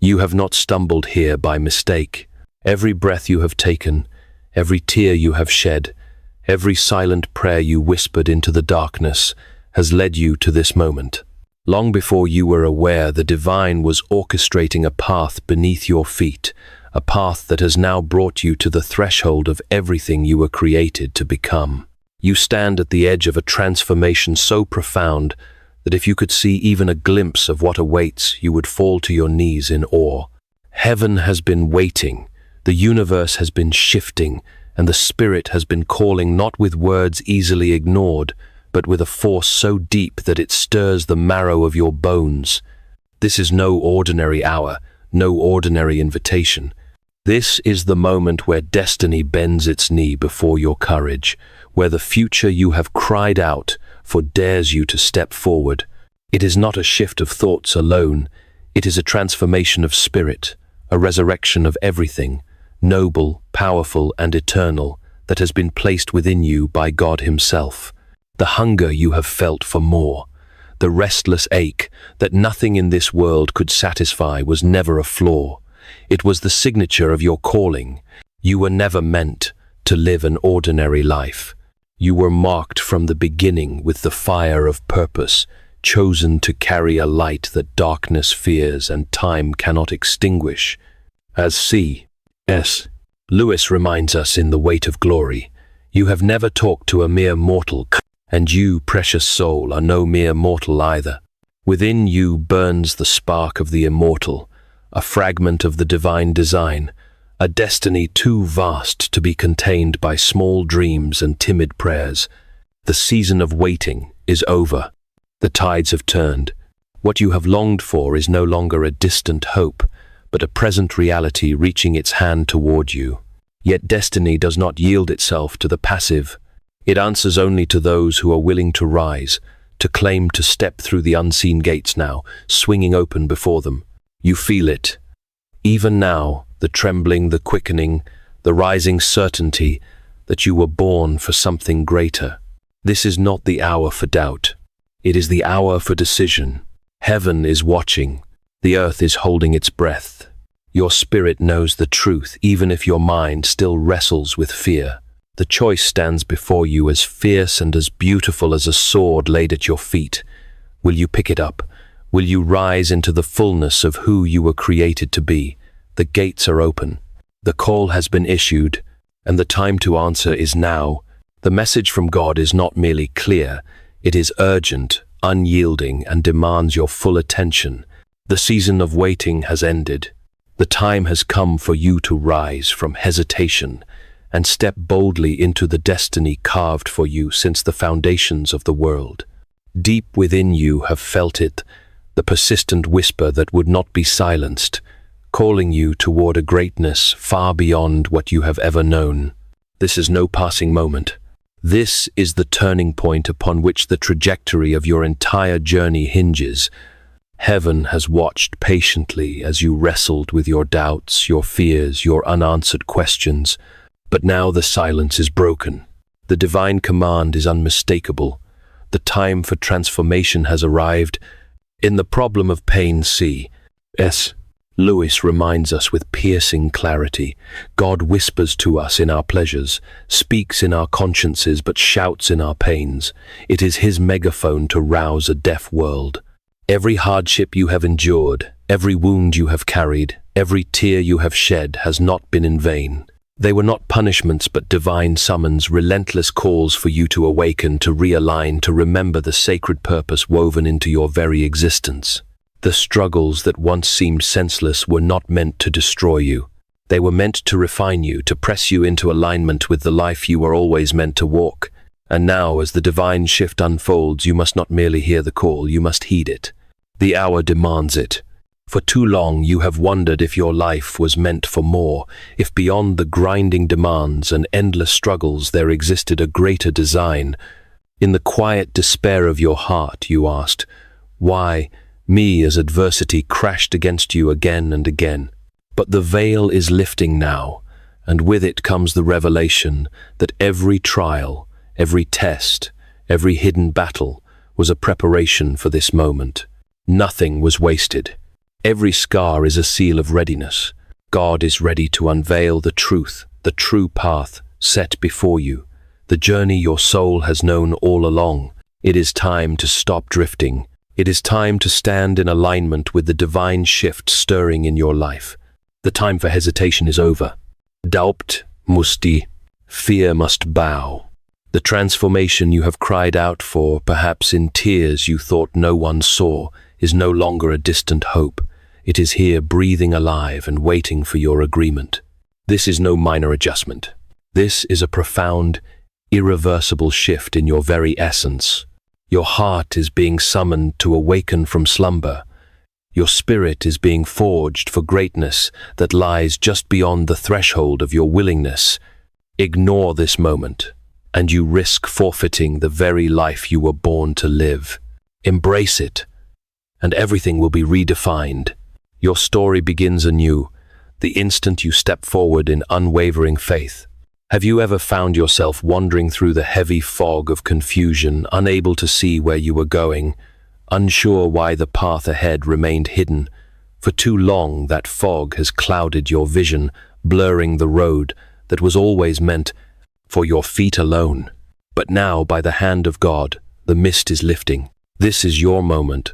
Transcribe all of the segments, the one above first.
You have not stumbled here by mistake. Every breath you have taken, every tear you have shed, every silent prayer you whispered into the darkness has led you to this moment. Long before you were aware, the divine was orchestrating a path beneath your feet, a path that has now brought you to the threshold of everything you were created to become. You stand at the edge of a transformation so profound that if you could see even a glimpse of what awaits, you would fall to your knees in awe. Heaven has been waiting, the universe has been shifting, and the Spirit has been calling, not with words easily ignored, but with a force so deep that it stirs the marrow of your bones. This is no ordinary hour, no ordinary invitation. This is the moment where destiny bends its knee before your courage, where the future you have cried out for dares you to step forward. It is not a shift of thoughts alone, it is a transformation of spirit, a resurrection of everything, noble, powerful, and eternal, that has been placed within you by God Himself. The hunger you have felt for more, the restless ache that nothing in this world could satisfy was never a flaw. It was the signature of your calling. You were never meant to live an ordinary life. You were marked from the beginning with the fire of purpose, chosen to carry a light that darkness fears and time cannot extinguish. As C.S. Lewis reminds us in The Weight of Glory, you have never talked to a mere mortal, and you, precious soul, are no mere mortal either. Within you burns the spark of the immortal, a fragment of the divine design, a destiny too vast to be contained by small dreams and timid prayers. The season of waiting is over. The tides have turned. What you have longed for is no longer a distant hope, but a present reality reaching its hand toward you. Yet destiny does not yield itself to the passive. It answers only to those who are willing to rise, to claim to step through the unseen gates now, swinging open before them. You feel it. Even now, the trembling, the quickening, the rising certainty that you were born for something greater. This is not the hour for doubt. It is the hour for decision. Heaven is watching. The earth is holding its breath. Your spirit knows the truth, even if your mind still wrestles with fear. The choice stands before you as fierce and as beautiful as a sword laid at your feet. Will you pick it up? Will you rise into the fullness of who you were created to be? The gates are open. The call has been issued, and the time to answer is now. The message from God is not merely clear, it is urgent, unyielding, and demands your full attention. The season of waiting has ended. The time has come for you to rise from hesitation and step boldly into the destiny carved for you since the foundations of the world. Deep within you have felt it, the persistent whisper that would not be silenced, calling you toward a greatness far beyond what you have ever known. This is no passing moment. This is the turning point upon which the trajectory of your entire journey hinges. Heaven has watched patiently as you wrestled with your doubts, your fears, your unanswered questions. But now the silence is broken. The divine command is unmistakable. The time for transformation has arrived. In The Problem of Pain, C.S. Lewis reminds us with piercing clarity. God whispers to us in our pleasures, speaks in our consciences, but shouts in our pains. It is His megaphone to rouse a deaf world. Every hardship you have endured, every wound you have carried, every tear you have shed has not been in vain. They were not punishments but divine summons, relentless calls for you to awaken, to realign, to remember the sacred purpose woven into your very existence. The struggles that once seemed senseless were not meant to destroy you. They were meant to refine you, to press you into alignment with the life you were always meant to walk. And now, as the divine shift unfolds, you must not merely hear the call, you must heed it. The hour demands it. For too long you have wondered if your life was meant for more, if beyond the grinding demands and endless struggles there existed a greater design. In the quiet despair of your heart, you asked, why me, as adversity crashed against you again and again? But the veil is lifting now, and with it comes the revelation that every trial, every test, every hidden battle was a preparation for this moment. Nothing was wasted. Every scar is a seal of readiness. God is ready to unveil the truth, the true path set before you, the journey your soul has known all along. It is time to stop drifting. It is time to stand in alignment with the divine shift stirring in your life. The time for hesitation is over. Daupt musti, fear must bow. The transformation you have cried out for, perhaps in tears you thought no one saw, is no longer a distant hope. It is here breathing alive and waiting for your agreement. This is no minor adjustment. This is a profound, irreversible shift in your very essence. Your heart is being summoned to awaken from slumber. Your spirit is being forged for greatness that lies just beyond the threshold of your willingness. Ignore this moment, and you risk forfeiting the very life you were born to live. Embrace it, and everything will be redefined. Your story begins anew, the instant you step forward in unwavering faith. Have you ever found yourself wandering through the heavy fog of confusion, unable to see where you were going, unsure why the path ahead remained hidden? For too long, that fog has clouded your vision, blurring the road that was always meant for your feet alone. But now, by the hand of God, the mist is lifting. This is your moment,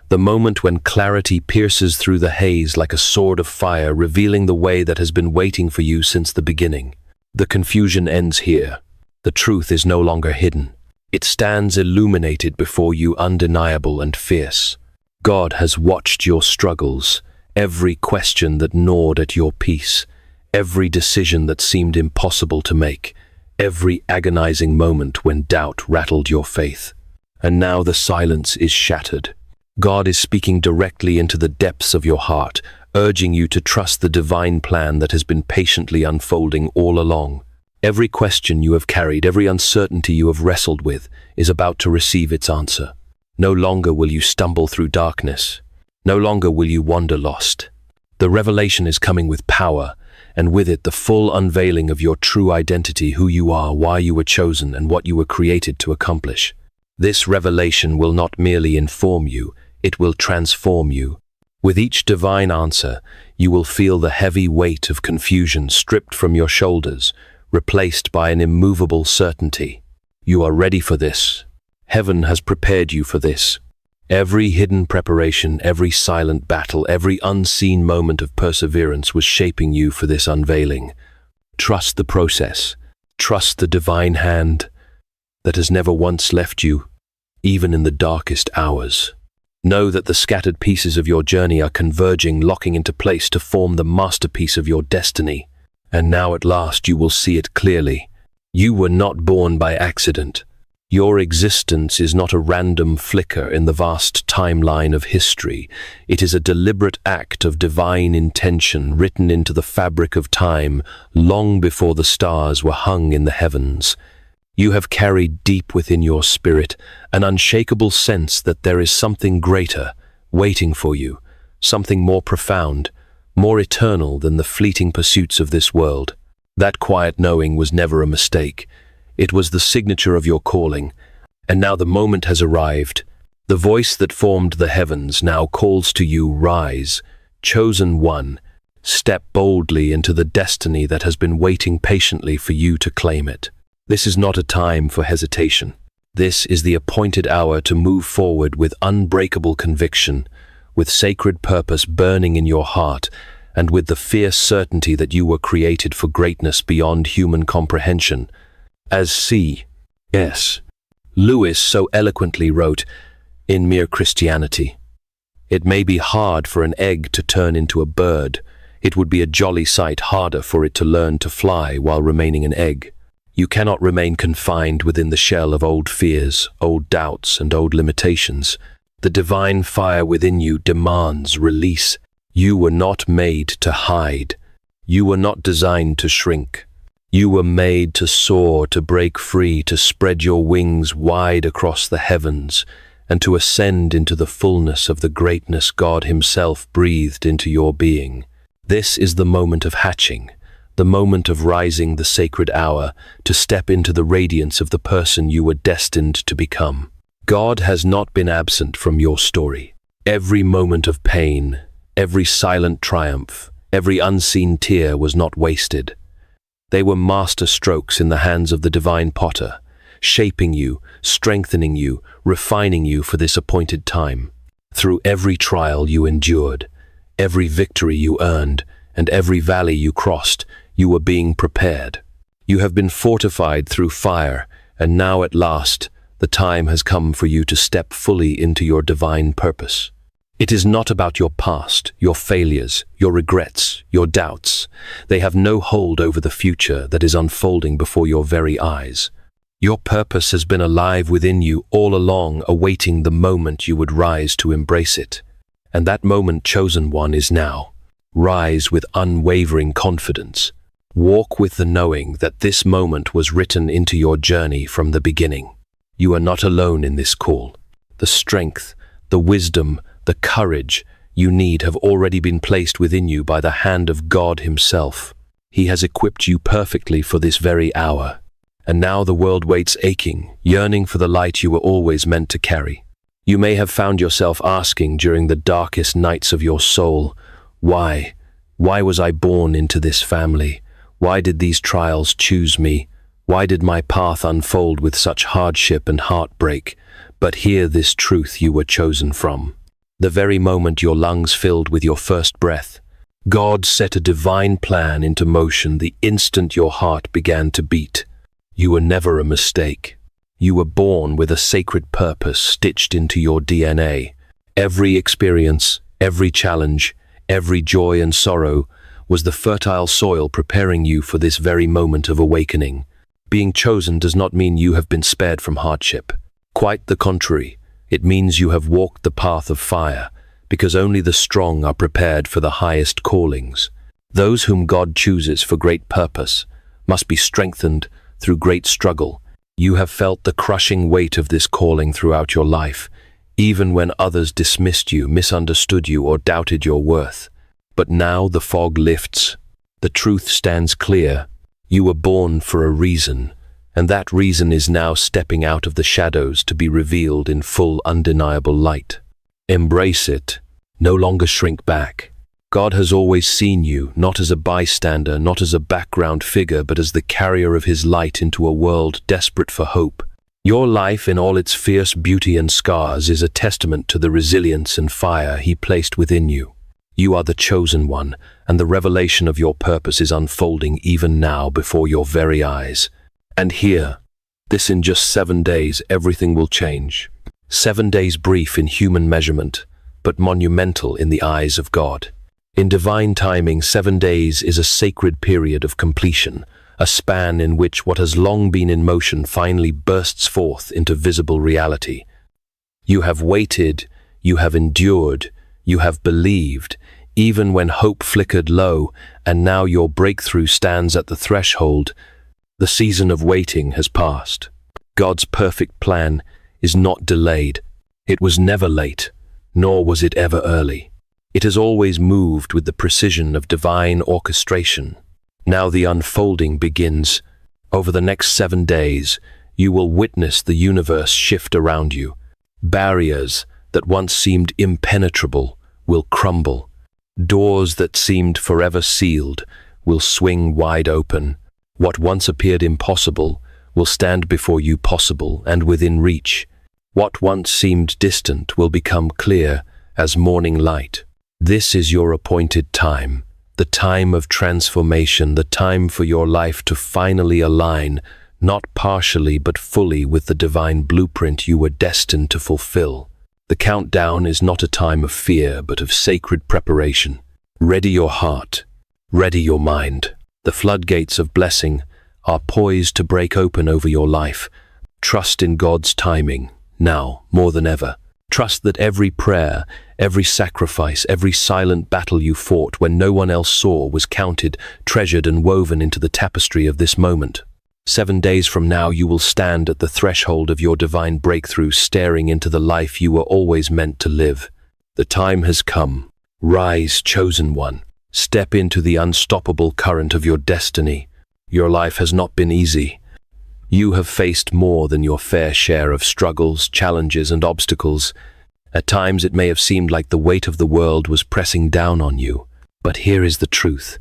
the moment when clarity pierces through the haze like a sword of fire, revealing the way that has been waiting for you since the beginning. The confusion ends here. The truth is no longer hidden. It stands illuminated before you, undeniable and fierce. God has watched your struggles, every question that gnawed at your peace, every decision that seemed impossible to make, every agonizing moment when doubt rattled your faith. And now the silence is shattered. God is speaking directly into the depths of your heart, urging you to trust the divine plan that has been patiently unfolding all along. Every question you have carried, every uncertainty you have wrestled with, is about to receive its answer. No longer will you stumble through darkness. No longer will you wander lost. The revelation is coming with power, and with it the full unveiling of your true identity, who you are, why you were chosen, and what you were created to accomplish. This revelation will not merely inform you, it will transform you. With each divine answer, you will feel the heavy weight of confusion stripped from your shoulders, replaced by an immovable certainty. You are ready for this. Heaven has prepared you for this. Every hidden preparation, every silent battle, every unseen moment of perseverance was shaping you for this unveiling. Trust the process. Trust the divine hand that has never once left you, even in the darkest hours. Know that the scattered pieces of your journey are converging, locking into place to form the masterpiece of your destiny. And now at last you will see it clearly. You were not born by accident. Your existence is not a random flicker in the vast timeline of history. It is a deliberate act of divine intention written into the fabric of time long before the stars were hung in the heavens. You have carried deep within your spirit an unshakable sense that there is something greater waiting for you, something more profound, more eternal than the fleeting pursuits of this world. That quiet knowing was never a mistake. It was the signature of your calling, and now the moment has arrived. The voice that formed the heavens now calls to you, rise, chosen one, step boldly into the destiny that has been waiting patiently for you to claim it. This is not a time for hesitation. This is the appointed hour to move forward with unbreakable conviction, with sacred purpose burning in your heart, and with the fierce certainty that you were created for greatness beyond human comprehension. As C.S. Lewis so eloquently wrote, in Mere Christianity, "It may be hard for an egg to turn into a bird. It would be a jolly sight harder for it to learn to fly while remaining an egg. You cannot remain confined within the shell of old fears, old doubts, and old limitations. The divine fire within you demands release. You were not made to hide. You were not designed to shrink. You were made to soar, to break free, to spread your wings wide across the heavens, and to ascend into the fullness of the greatness God Himself breathed into your being. This is the moment of hatching, the moment of rising the sacred hour, to step into the radiance of the person you were destined to become. God has not been absent from your story. Every moment of pain, every silent triumph, every unseen tear was not wasted. They were master strokes in the hands of the divine potter, shaping you, strengthening you, refining you for this appointed time. Through every trial you endured, every victory you earned, and every valley you crossed, you were being prepared. You have been fortified through fire, and now at last, the time has come for you to step fully into your divine purpose. It is not about your past, your failures, your regrets, your doubts. They have no hold over the future that is unfolding before your very eyes. Your purpose has been alive within you all along, awaiting the moment you would rise to embrace it. And that moment, chosen one, is now. Rise with unwavering confidence. Walk with the knowing that this moment was written into your journey from the beginning. You are not alone in this call. The strength, the wisdom, the courage you need have already been placed within you by the hand of God Himself. He has equipped you perfectly for this very hour. And now the world waits aching, yearning for the light you were always meant to carry. You may have found yourself asking during the darkest nights of your soul, why? Why was I born into this family? Why did these trials choose me? Why did my path unfold with such hardship and heartbreak? But hear this truth you were chosen from. The very moment your lungs filled with your first breath, God set a divine plan into motion the instant your heart began to beat. You were never a mistake. You were born with a sacred purpose stitched into your DNA. Every experience, every challenge, every joy and sorrow was the fertile soil preparing you for this very moment of awakening. Being chosen does not mean you have been spared from hardship. Quite the contrary. It means you have walked the path of fire, because only the strong are prepared for the highest callings. Those whom God chooses for great purpose must be strengthened through great struggle. You have felt the crushing weight of this calling throughout your life, even when others dismissed you, misunderstood you, or doubted your worth. But now the fog lifts. The truth stands clear. You were born for a reason, and that reason is now stepping out of the shadows to be revealed in full, undeniable light. Embrace it. No longer shrink back. God has always seen you, not as a bystander, not as a background figure, but as the carrier of His light into a world desperate for hope. Your life, in all its fierce beauty and scars, is a testament to the resilience and fire He placed within you. You are the chosen one, and the revelation of your purpose is unfolding even now before your very eyes. And here, this in just 7 days, everything will change. 7 days brief in human measurement, but monumental in the eyes of God. In divine timing, 7 days is a sacred period of completion, a span in which what has long been in motion finally bursts forth into visible reality. You have waited, you have endured, you have believed, even when hope flickered low, and now your breakthrough stands at the threshold. The season of waiting has passed. God's perfect plan is not delayed. It was never late, nor was it ever early. It has always moved with the precision of divine orchestration. Now the unfolding begins. Over the next 7 days, you will witness the universe shift around you. Barriers that once seemed impenetrable will crumble. Doors that seemed forever sealed will swing wide open. What once appeared impossible will stand before you possible and within reach. What once seemed distant will become clear as morning light. This is your appointed time, the time of transformation, the time for your life to finally align, not partially but fully with the divine blueprint you were destined to fulfill. The countdown is not a time of fear, but of sacred preparation. Ready your heart, ready your mind. The floodgates of blessing are poised to break open over your life. Trust in God's timing, now more than ever. Trust that every prayer, every sacrifice, every silent battle you fought when no one else saw was counted, treasured, and woven into the tapestry of this moment. 7 days from now, you will stand at the threshold of your divine breakthrough, staring into the life you were always meant to live. The time has come. Rise, chosen one. Step into the unstoppable current of your destiny. Your life has not been easy. You have faced more than your fair share of struggles, challenges, and obstacles, At times it may have seemed like the weight of the world was pressing down on you. But here is the truth.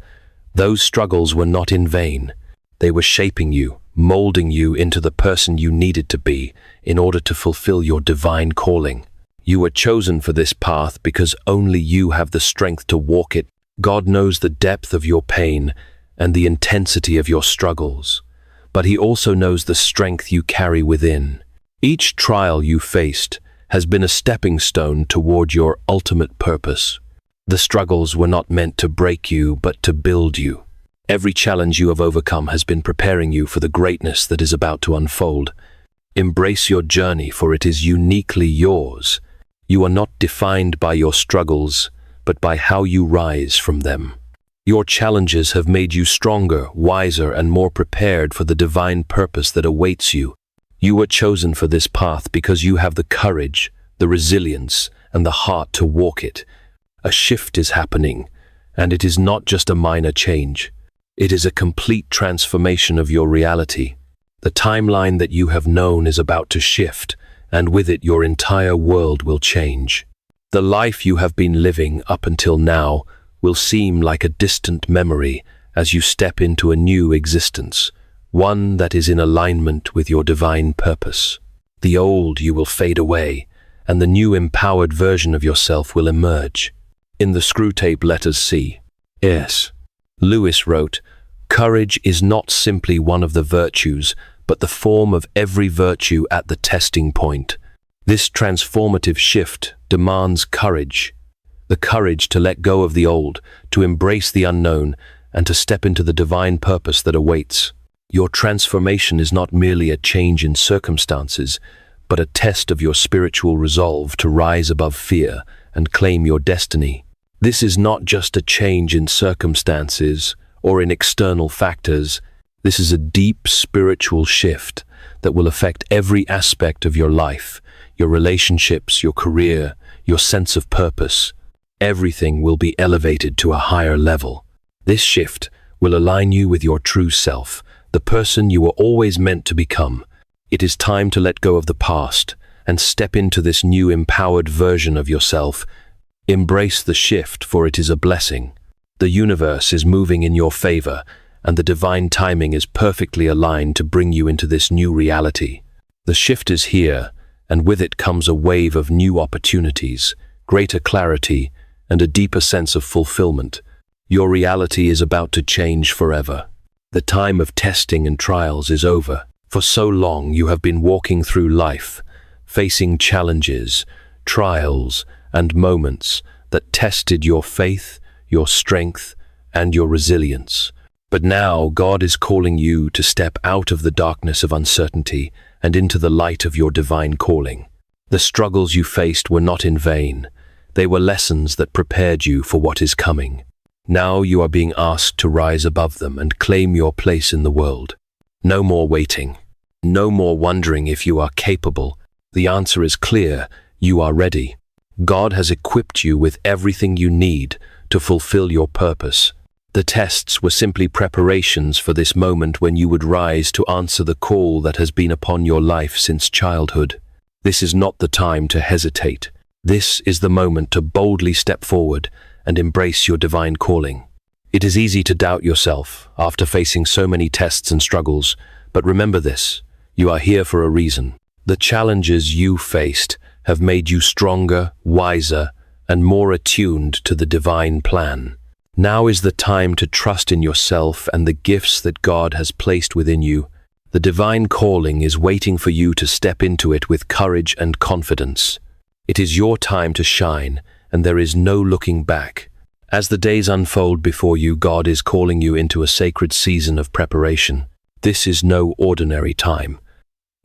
Those struggles were not in vain. They were shaping you, molding you into the person you needed to be in order to fulfill your divine calling. You were chosen for this path because only you have the strength to walk it. God knows the depth of your pain and the intensity of your struggles, but He also knows the strength you carry within. Each trial you faced has been a stepping stone toward your ultimate purpose. The struggles were not meant to break you, but to build you. Every challenge you have overcome has been preparing you for the greatness that is about to unfold. Embrace your journey, for it is uniquely yours. You are not defined by your struggles, but by how you rise from them. Your challenges have made you stronger, wiser, and more prepared for the divine purpose that awaits you. You were chosen for this path because you have the courage, the resilience, and the heart to walk it. A shift is happening, and it is not just a minor change. It is a complete transformation of your reality. The timeline that you have known is about to shift, and with it your entire world will change. The life you have been living up until now will seem like a distant memory as you step into a new existence, one that is in alignment with your divine purpose. The old you will fade away, and the new empowered version of yourself will emerge. In the Screwtape Letters C.S. Lewis wrote, "Courage is not simply one of the virtues, but the form of every virtue at the testing point." This transformative shift demands courage. The courage to let go of the old, to embrace the unknown, and to step into the divine purpose that awaits. Your transformation is not merely a change in circumstances, but a test of your spiritual resolve to rise above fear and claim your destiny. This is not just a change in circumstances or in external factors. This is a deep spiritual shift that will affect every aspect of your life, your relationships, your career, your sense of purpose. Everything will be elevated to a higher level. This shift will align you with your true self, the person you were always meant to become. It is time to let go of the past and step into this new empowered version of yourself. Embrace the shift, for it is a blessing. The universe is moving in your favor, and the divine timing is perfectly aligned to bring you into this new reality. The shift is here, and with it comes a wave of new opportunities, greater clarity, and a deeper sense of fulfillment. Your reality is about to change forever. The time of testing and trials is over. For so long you have been walking through life, facing challenges, trials, and moments that tested your faith, your strength, and your resilience. But now God is calling you to step out of the darkness of uncertainty and into the light of your divine calling. The struggles you faced were not in vain. They were lessons that prepared you for what is coming. Now you are being asked to rise above them and claim your place in the world. No more waiting. No more wondering if you are capable. The answer is clear. You are ready. God has equipped you with everything you need to fulfill your purpose. The tests were simply preparations for this moment when you would rise to answer the call that has been upon your life since childhood. This is not the time to hesitate. This is the moment to boldly step forward and embrace your divine calling. It is easy to doubt yourself after facing so many tests and struggles, but remember this: you are here for a reason. The challenges you faced have made you stronger, wiser, and more attuned to the divine plan. Now is the time to trust in yourself and the gifts that God has placed within you. The divine calling is waiting for you to step into it with courage and confidence. It is your time to shine, and there is no looking back. As the days unfold before you, God is calling you into a sacred season of preparation. This is no ordinary time.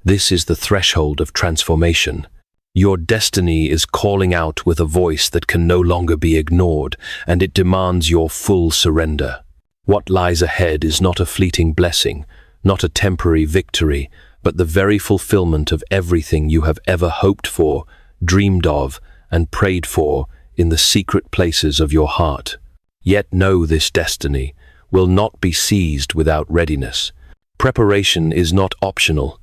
This is the threshold of transformation. Your destiny is calling out with a voice that can no longer be ignored, and it demands your full surrender. What lies ahead is not a fleeting blessing, not a temporary victory, but the very fulfillment of everything you have ever hoped for, dreamed of, and prayed for in the secret places of your heart. Yet know this destiny will not be seized without readiness. Preparation is not optional.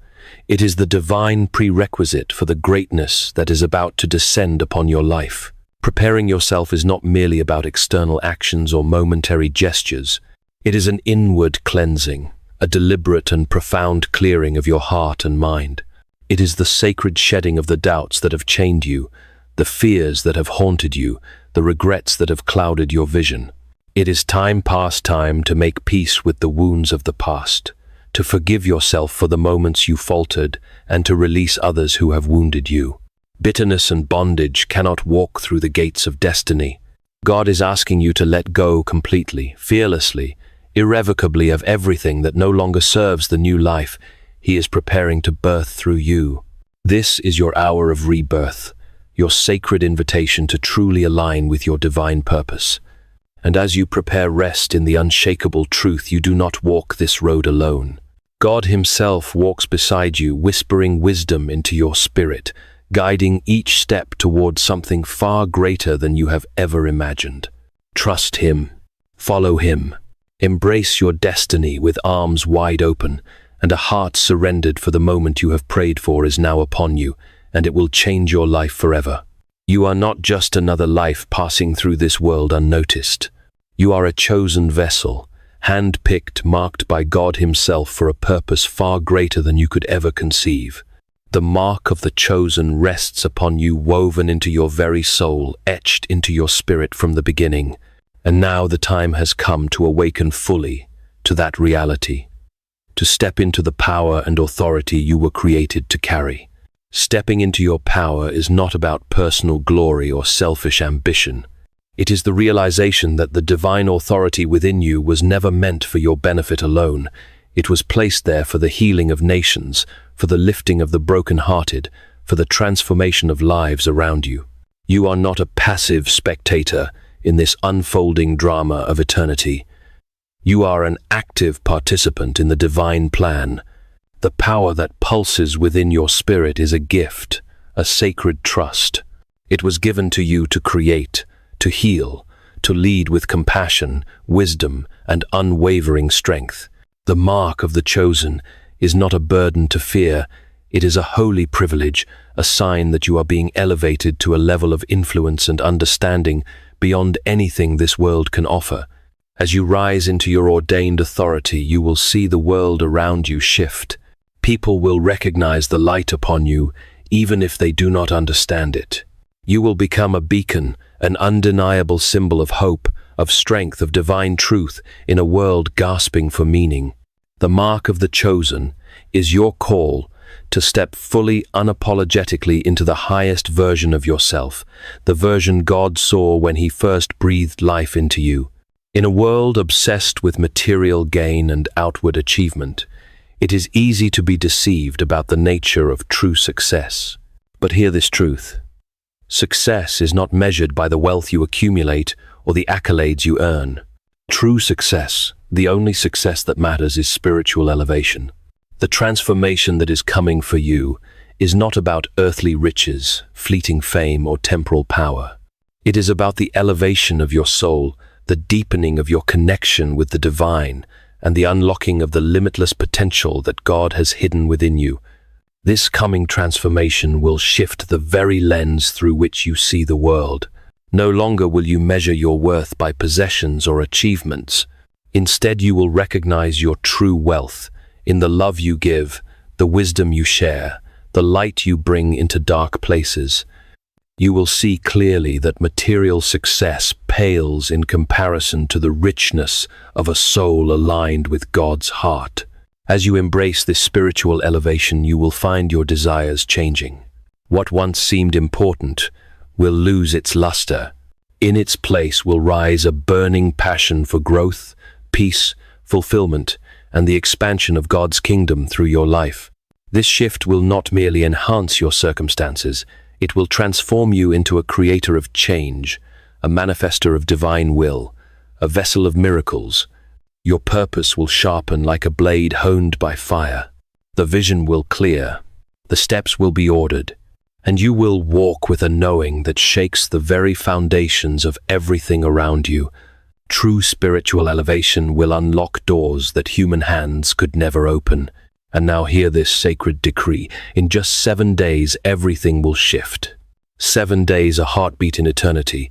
It is the divine prerequisite for the greatness that is about to descend upon your life. Preparing yourself is not merely about external actions or momentary gestures. It is an inward cleansing, a deliberate and profound clearing of your heart and mind. It is the sacred shedding of the doubts that have chained you, the fears that have haunted you, the regrets that have clouded your vision. It is time past time to make peace with the wounds of the past, to forgive yourself for the moments you faltered, and to release others who have wounded you. Bitterness and bondage cannot walk through the gates of destiny. God is asking you to let go completely, fearlessly, irrevocably of everything that no longer serves the new life He is preparing to birth through you. This is your hour of rebirth, your sacred invitation to truly align with your divine purpose. And as you prepare rest in the unshakable truth, you do not walk this road alone. God Himself walks beside you, whispering wisdom into your spirit, guiding each step towards something far greater than you have ever imagined. Trust Him. Follow Him. Embrace your destiny with arms wide open, and a heart surrendered, for the moment you have prayed for is now upon you, and it will change your life forever. You are not just another life passing through this world unnoticed. You are a chosen vessel, hand-picked, marked by God Himself for a purpose far greater than you could ever conceive. The mark of the chosen rests upon you, woven into your very soul, etched into your spirit from the beginning. And now the time has come to awaken fully to that reality, to step into the power and authority you were created to carry. Stepping into your power is not about personal glory or selfish ambition. It is the realization that the divine authority within you was never meant for your benefit alone. It was placed there for the healing of nations, for the lifting of the brokenhearted, for the transformation of lives around you. You are not a passive spectator in this unfolding drama of eternity. You are an active participant in the divine plan. The power that pulses within your spirit is a gift, a sacred trust. It was given to you to create, to heal, to lead with compassion, wisdom, and unwavering strength. The mark of the chosen is not a burden to fear. It is a holy privilege, a sign that you are being elevated to a level of influence and understanding beyond anything this world can offer. As you rise into your ordained authority, you will see the world around you shift. People will recognize the light upon you, even if they do not understand it. You will become a beacon, an undeniable symbol of hope, of strength, of divine truth in a world gasping for meaning. The mark of the chosen is your call to step fully, unapologetically into the highest version of yourself, the version God saw when He first breathed life into you. In a world obsessed with material gain and outward achievement, it is easy to be deceived about the nature of true success. But hear this truth. Success is not measured by the wealth you accumulate or the accolades you earn. True success, the only success that matters, is spiritual elevation. The transformation that is coming for you is not about earthly riches, fleeting fame, or temporal power. It is about the elevation of your soul, the deepening of your connection with the divine, and the unlocking of the limitless potential that God has hidden within you. This coming transformation will shift the very lens through which you see the world. No longer will you measure your worth by possessions or achievements. Instead, you will recognize your true wealth in the love you give, the wisdom you share, the light you bring into dark places. You will see clearly that material success pales in comparison to the richness of a soul aligned with God's heart. As you embrace this spiritual elevation, you will find your desires changing. What once seemed important will lose its luster. In its place will rise a burning passion for growth, peace, fulfillment, and the expansion of God's kingdom through your life. This shift will not merely enhance your circumstances, it will transform you into a creator of change, a manifester of divine will, a vessel of miracles. Your purpose will sharpen like a blade honed by fire. The vision will clear, the steps will be ordered, and you will walk with a knowing that shakes the very foundations of everything around you. True spiritual elevation will unlock doors that human hands could never open. And now hear this sacred decree. In just 7 days, everything will shift. 7 days, a heartbeat in eternity,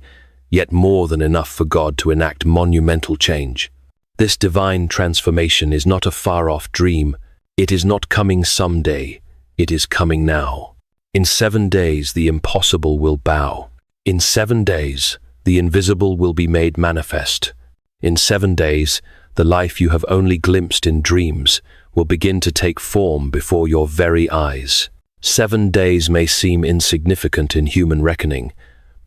yet more than enough for God to enact monumental change. This divine transformation is not a far-off dream. It is not coming someday. It is coming now. In 7 days, the impossible will bow. In 7 days, the invisible will be made manifest. In 7 days, the life you have only glimpsed in dreams will begin to take form before your very eyes. 7 days may seem insignificant in human reckoning,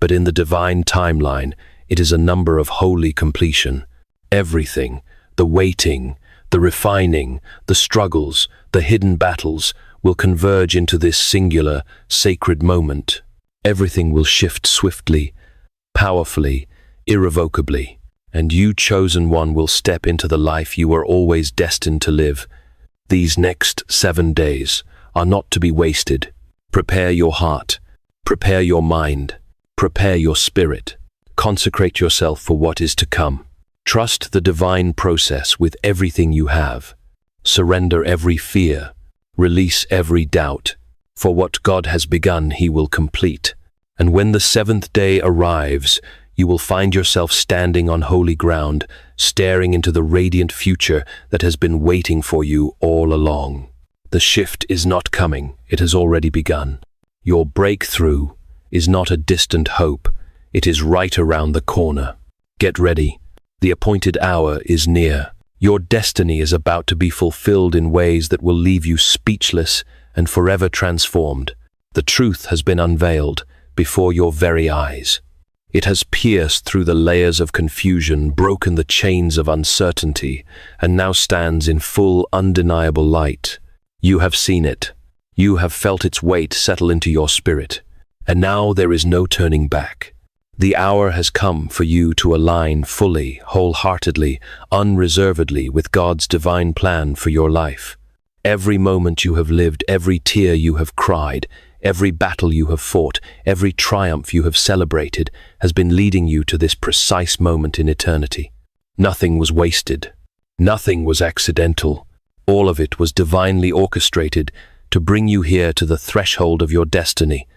but in the divine timeline, it is a number of holy completion. Everything, the waiting, the refining, the struggles, the hidden battles, will converge into this singular, sacred moment. Everything will shift swiftly, powerfully, irrevocably, and you, chosen one, will step into the life you were always destined to live. These next 7 days are not to be wasted. Prepare your heart, prepare your mind, prepare your spirit. Consecrate yourself for what is to come. Trust the divine process with everything you have. Surrender every fear, release every doubt, for what God has begun, He will complete. And when the 7th day arrives, you will find yourself standing on holy ground, staring into the radiant future that has been waiting for you all along. The shift is not coming, it has already begun. Your breakthrough is not a distant hope, it is right around the corner. Get ready, the appointed hour is near. Your destiny is about to be fulfilled in ways that will leave you speechless and forever transformed. The truth has been unveiled before your very eyes. It has pierced through the layers of confusion, broken the chains of uncertainty, and now stands in full, undeniable light. You have seen it. You have felt its weight settle into your spirit. And now there is no turning back. The hour has come for you to align fully, wholeheartedly, unreservedly with God's divine plan for your life. Every moment you have lived, every tear you have cried, every battle you have fought, every triumph you have celebrated has been leading you to this precise moment in eternity. Nothing was wasted. Nothing was accidental. All of it was divinely orchestrated to bring you here to the threshold of your destiny.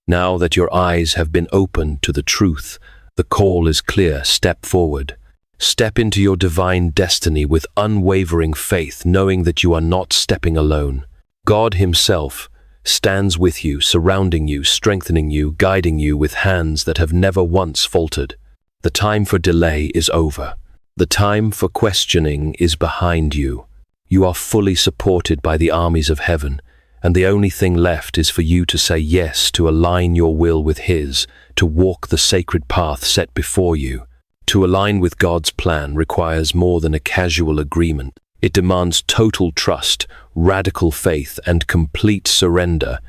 Now that your eyes have been opened to the truth, the call is clear. Step forward. Step into your divine destiny with unwavering faith, knowing that you are not stepping alone. God Himself stands with you, surrounding you, strengthening you, guiding you with hands that have never once faltered. The time for delay is over. The time for questioning is behind you. You are fully supported by the armies of heaven, and the only thing left is for you to say yes, to align your will with His, to walk the sacred path set before you. To align with God's plan requires more than a casual agreement. It demands total trust, radical faith, and complete surrender.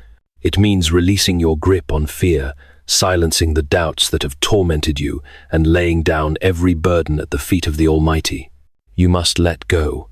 It means releasing your grip on fear, silencing the doubts that have tormented you, and laying down every burden at the feet of the Almighty. You must let go,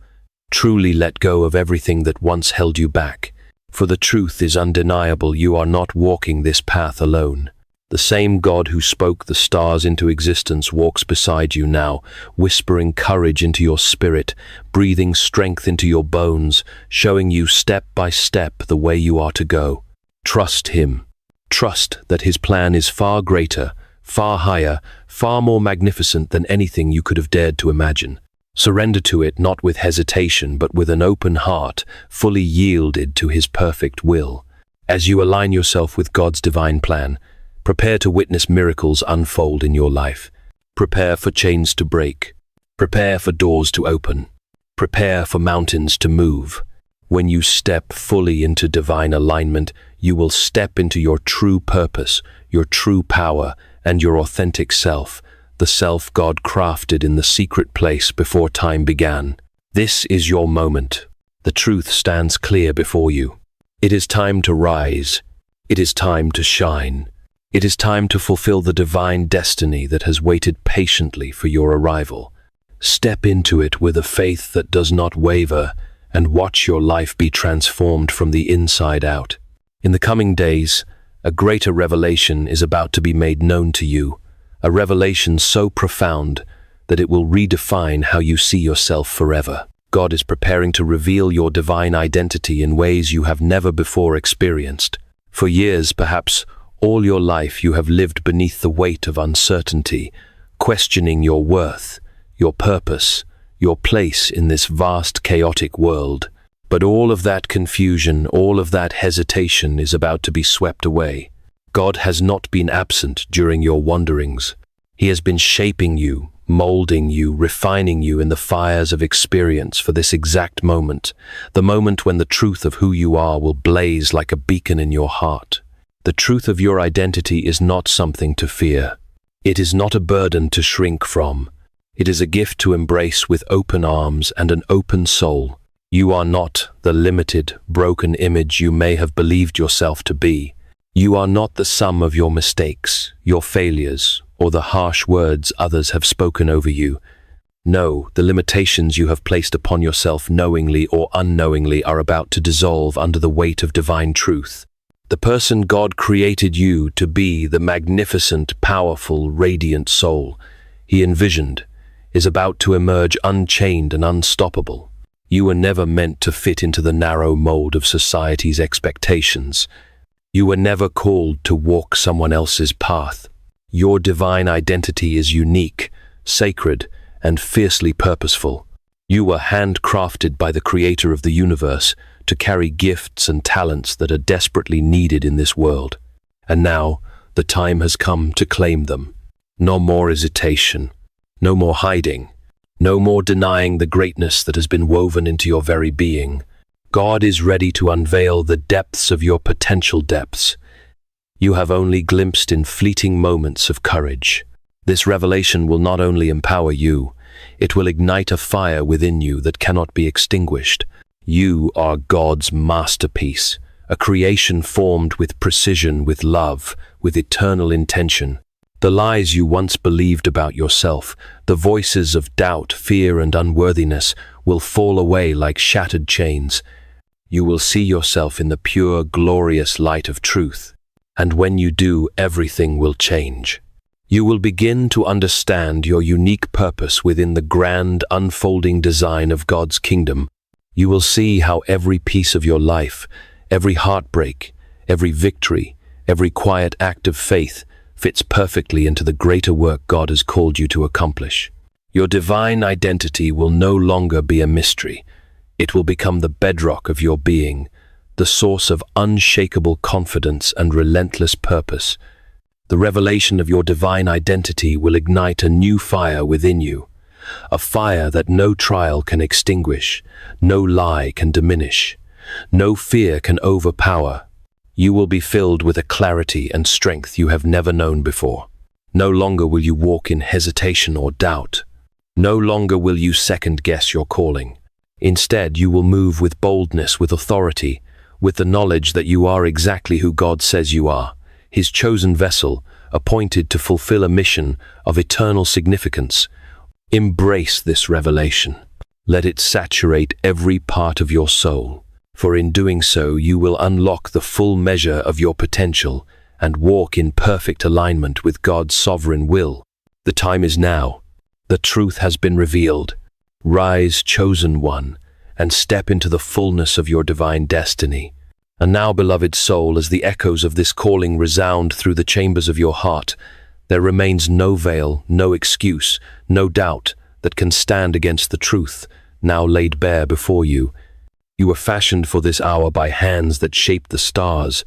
truly let go of everything that once held you back. For the truth is undeniable, you are not walking this path alone. The same God who spoke the stars into existence walks beside you now, whispering courage into your spirit, breathing strength into your bones, showing you step by step the way you are to go. Trust Him. Trust that His plan is far greater, far higher, far more magnificent than anything you could have dared to imagine. Surrender to it not with hesitation, but with an open heart, fully yielded to His perfect will. As you align yourself with God's divine plan, prepare to witness miracles unfold in your life. Prepare for chains to break. Prepare for doors to open. Prepare for mountains to move. When you step fully into divine alignment, you will step into your true purpose, your true power, and your authentic self, the self God crafted in the secret place before time began. This is your moment. The truth stands clear before you. It is time to rise. It is time to shine. It is time to fulfill the divine destiny that has waited patiently for your arrival. Step into it with a faith that does not waver, and watch your life be transformed from the inside out. In the coming days, a greater revelation is about to be made known to you, a revelation so profound that it will redefine how you see yourself forever. God is preparing to reveal your divine identity in ways you have never before experienced. For years, perhaps all your life, you have lived beneath the weight of uncertainty, questioning your worth, your purpose, your place in this vast, chaotic world. But all of that confusion, all of that hesitation is about to be swept away. God has not been absent during your wanderings. He has been shaping you, molding you, refining you in the fires of experience for this exact moment, the moment when the truth of who you are will blaze like a beacon in your heart. The truth of your identity is not something to fear. It is not a burden to shrink from. It is a gift to embrace with open arms and an open soul. You are not the limited, broken image you may have believed yourself to be. You are not the sum of your mistakes, your failures, or the harsh words others have spoken over you. No, the limitations you have placed upon yourself knowingly or unknowingly are about to dissolve under the weight of divine truth. The person God created you to be, the magnificent, powerful, radiant soul He envisioned, is about to emerge unchained and unstoppable. You were never meant to fit into the narrow mold of society's expectations. You were never called to walk someone else's path. Your divine identity is unique, sacred, and fiercely purposeful. You were handcrafted by the Creator of the universe to carry gifts and talents that are desperately needed in this world. And now, the time has come to claim them. No more hesitation, no more hiding, no more denying the greatness that has been woven into your very being. God is ready to unveil the depths of your potential depths. You have only glimpsed in fleeting moments of courage. This revelation will not only empower you, it will ignite a fire within you that cannot be extinguished. You are God's masterpiece, a creation formed with precision, with love, with eternal intention. The lies you once believed about yourself, the voices of doubt, fear, and unworthiness will fall away like shattered chains. You will see yourself in the pure, glorious light of truth. And when you do, everything will change. You will begin to understand your unique purpose within the grand, unfolding design of God's kingdom. You will see how every piece of your life, every heartbreak, every victory, every quiet act of faith fits perfectly into the greater work God has called you to accomplish. Your divine identity will no longer be a mystery. It will become the bedrock of your being, the source of unshakable confidence and relentless purpose. The revelation of your divine identity will ignite a new fire within you, a fire that no trial can extinguish, no lie can diminish, no fear can overpower. You will be filled with a clarity and strength you have never known before. No longer will you walk in hesitation or doubt. No longer will you second-guess your calling. Instead, you will move with boldness, with authority, with the knowledge that you are exactly who God says you are, His chosen vessel, appointed to fulfill a mission of eternal significance. Embrace this revelation. Let it saturate every part of your soul, for in doing so you will unlock the full measure of your potential and walk in perfect alignment with God's sovereign will. The time is now. The truth has been revealed. Rise, chosen one, and step into the fullness of your divine destiny. And now, beloved soul, as the echoes of this calling resound through the chambers of your heart, there remains no veil, no excuse, no doubt that can stand against the truth now laid bare before you. You were fashioned for this hour by hands that shaped the stars.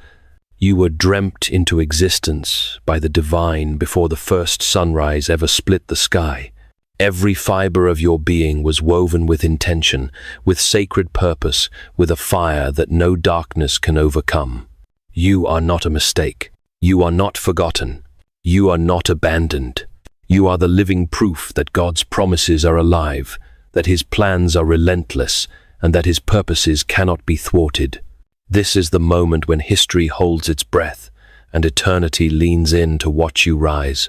You were dreamt into existence by the divine before the first sunrise ever split the sky. Every fiber of your being was woven with intention, with sacred purpose, with a fire that no darkness can overcome. You are not a mistake. You are not forgotten. You are not abandoned. You are the living proof that God's promises are alive, that His plans are relentless, and that His purposes cannot be thwarted. This is the moment when history holds its breath, and eternity leans in to watch you rise.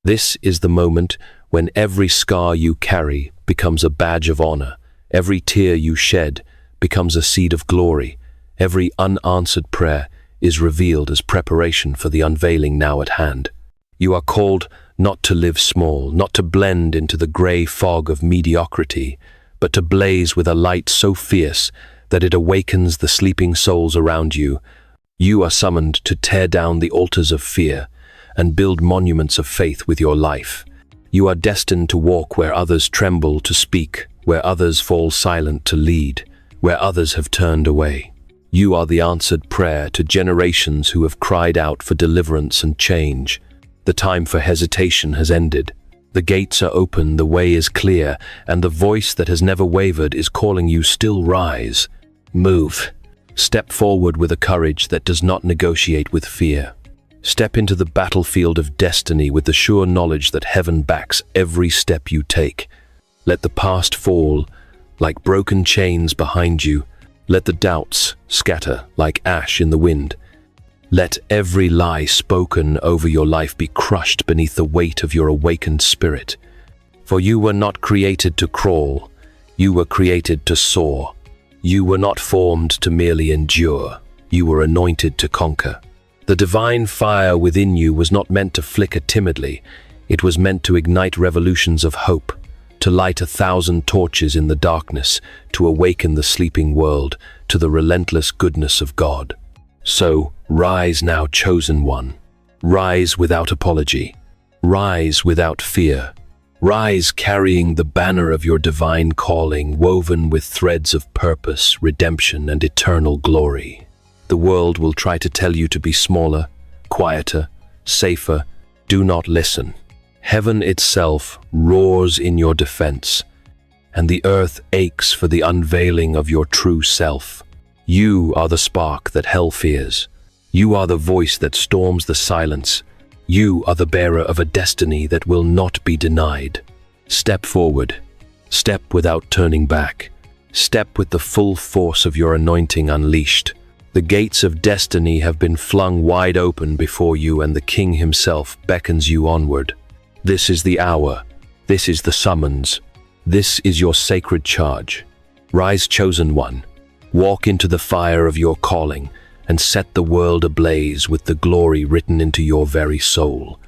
This is the moment when every scar you carry becomes a badge of honor, every tear you shed becomes a seed of glory, every unanswered prayer is revealed as preparation for the unveiling now at hand. You are called not to live small, not to blend into the gray fog of mediocrity, but to blaze with a light so fierce that it awakens the sleeping souls around you. You are summoned to tear down the altars of fear and build monuments of faith with your life. You are destined to walk where others tremble to speak, where others fall silent to lead, where others have turned away. You are the answered prayer to generations who have cried out for deliverance and change. The time for hesitation has ended. The gates are open, the way is clear, and the voice that has never wavered is calling you still rise. Move. Step forward with a courage that does not negotiate with fear. Step into the battlefield of destiny with the sure knowledge that heaven backs every step you take. Let the past fall like broken chains behind you. Let the doubts scatter like ash in the wind. Let every lie spoken over your life be crushed beneath the weight of your awakened spirit. For you were not created to crawl, you were created to soar. You were not formed to merely endure, you were anointed to conquer. The divine fire within you was not meant to flicker timidly, it was meant to ignite revolutions of hope, to light 1,000 torches in the darkness, to awaken the sleeping world to the relentless goodness of God. So, rise now, chosen one. Rise without apology. Rise without fear. Rise carrying the banner of your divine calling, woven with threads of purpose, redemption, and eternal glory. The world will try to tell you to be smaller, quieter, safer. Do not listen. Heaven itself roars in your defense, and the earth aches for the unveiling of your true self. You are the spark that hell fears. You are the voice that storms the silence. You are the bearer of a destiny that will not be denied. Step forward. Step without turning back. Step with the full force of your anointing unleashed. The gates of destiny have been flung wide open before you, and the King himself beckons you onward. This is the hour. This is the summons. This is your sacred charge. Rise, chosen one. Walk into the fire of your calling and set the world ablaze with the glory written into your very soul.